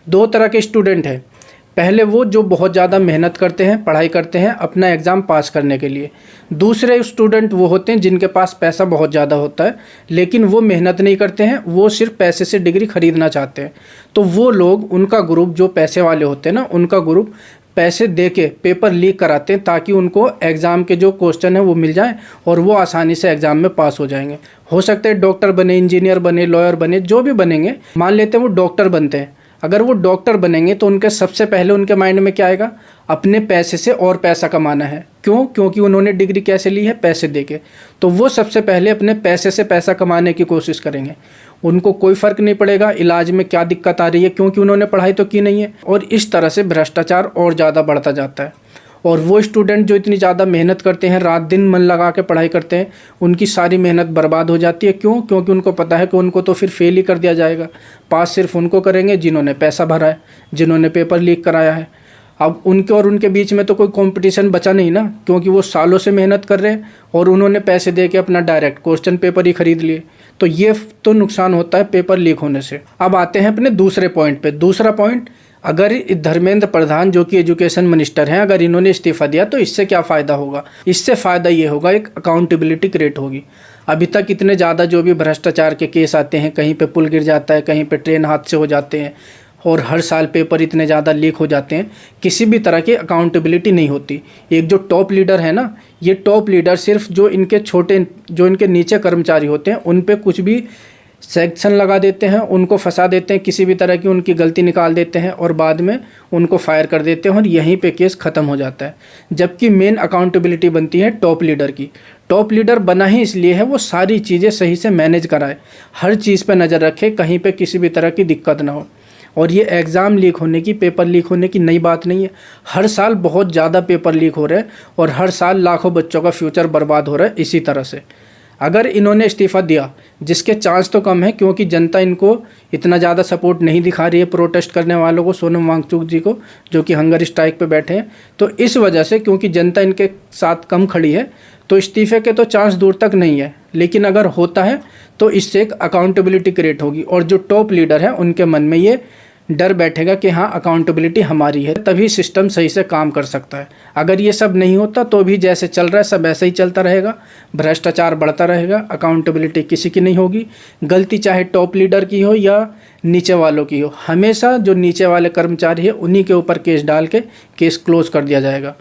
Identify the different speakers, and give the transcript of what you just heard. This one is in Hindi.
Speaker 1: दो तरह के स्टूडेंट हैं। पहले वो जो बहुत ज़्यादा मेहनत करते हैं, पढ़ाई करते हैं अपना एग्ज़ाम पास करने के लिए। दूसरे स्टूडेंट वो होते हैं जिनके पास पैसा बहुत ज़्यादा होता है, लेकिन वो मेहनत नहीं करते हैं, वो सिर्फ पैसे से डिग्री खरीदना चाहते हैं। तो वो लोग, उनका ग्रुप जो पैसे वाले होते हैं ना, उनका ग्रुप पैसे दे के पेपर लीक कराते हैं ताकि उनको एग्ज़ाम के जो क्वेश्चन है वो मिल जाए और वो आसानी से एग्ज़ाम में पास हो जाएंगे। हो सकते हैं डॉक्टर बने, इंजीनियर बने, लॉयर बने, जो भी बनेंगे। मान लेते हैं वो डॉक्टर बनते हैं। अगर वो डॉक्टर बनेंगे तो उनके सबसे पहले उनके माइंड में क्या आएगा? अपने पैसे से और पैसा कमाना है। क्यों? क्योंकि उन्होंने डिग्री कैसे ली है? पैसे देके। तो वो सबसे पहले अपने पैसे से पैसा कमाने की कोशिश करेंगे। उनको कोई फ़र्क नहीं पड़ेगा इलाज में क्या दिक्कत आ रही है, क्योंकि उन्होंने पढ़ाई तो की नहीं है। और इस तरह से भ्रष्टाचार और ज़्यादा बढ़ता जाता है। और वो स्टूडेंट जो इतनी ज़्यादा मेहनत करते हैं, रात दिन मन लगा के पढ़ाई करते हैं, उनकी सारी मेहनत बर्बाद हो जाती है। क्यों? क्योंकि उनको पता है कि उनको तो फिर फेल ही कर दिया जाएगा। पास सिर्फ उनको करेंगे जिन्होंने पैसा भरा है, जिन्होंने पेपर लीक कराया है। अब उनके और उनके बीच में तो कोई कंपटीशन बचा नहीं ना, क्योंकि वो सालों से मेहनत कर रहे हैं और उन्होंने पैसे दे के अपना डायरेक्ट क्वेश्चन पेपर ही खरीद लिए। तो ये तो नुकसान होता है पेपर लीक होने से। अब आते हैं अपने दूसरे पॉइंट पे। दूसरा पॉइंट, अगर धर्मेंद्र प्रधान जो कि एजुकेशन मिनिस्टर हैं, अगर इन्होंने इस्तीफा दिया तो इससे क्या फ़ायदा होगा? इससे फ़ायदा ये होगा, एक अकाउंटेबिलिटी क्रिएट होगी। अभी तक इतने ज़्यादा जो भी भ्रष्टाचार के केस आते हैं, कहीं पे पुल गिर जाता है, कहीं पे ट्रेन हादसे हो जाते हैं और हर साल पेपर इतने ज़्यादा लीक हो जाते हैं, किसी भी तरह की अकाउंटेबिलिटी नहीं होती। एक जो टॉप लीडर है ना, ये टॉप लीडर सिर्फ जो इनके नीचे कर्मचारी होते हैं उन पे कुछ भी सेक्शन लगा देते हैं, उनको फंसा देते हैं, किसी भी तरह की उनकी गलती निकाल देते हैं और बाद में उनको फायर कर देते हैं और यहीं पे केस ख़त्म हो जाता है। जबकि मेन अकाउंटेबिलिटी बनती है टॉप लीडर की। टॉप लीडर बना ही इसलिए है वो सारी चीज़ें सही से मैनेज कराए, हर चीज़ पे नज़र रखे, कहीं पे किसी भी तरह की दिक्कत ना हो। और ये एग्ज़ाम लीक होने की, पेपर लीक होने की नई बात नहीं है। हर साल बहुत ज़्यादा पेपर लीक हो रहे हैं और हर साल लाखों बच्चों का फ्यूचर बर्बाद हो रहा है इसी तरह से। अगर इन्होंने इस्तीफ़ा दिया, जिसके चांस तो कम है क्योंकि जनता इनको इतना ज़्यादा सपोर्ट नहीं दिखा रही है, प्रोटेस्ट करने वालों को, सोनम वांगचुक जी को, जो कि हंगर स्ट्राइक पे बैठे हैं, तो इस वजह से क्योंकि जनता इनके साथ कम खड़ी है तो इस्तीफ़े के तो चांस दूर तक नहीं है। लेकिन अगर होता है तो इससे एक अकाउंटेबिलिटी क्रिएट होगी और जो टॉप लीडर हैं उनके मन में ये डर बैठेगा कि हाँ अकाउंटेबिलिटी हमारी है, तभी सिस्टम सही से काम कर सकता है। अगर ये सब नहीं होता तो भी जैसे चल रहा है सब ऐसे ही चलता रहेगा, भ्रष्टाचार बढ़ता रहेगा, अकाउंटेबिलिटी किसी की नहीं होगी। गलती चाहे टॉप लीडर की हो या नीचे वालों की हो, हमेशा जो नीचे वाले कर्मचारी है उन्हीं के ऊपर केस डाल के केस क्लोज कर दिया जाएगा।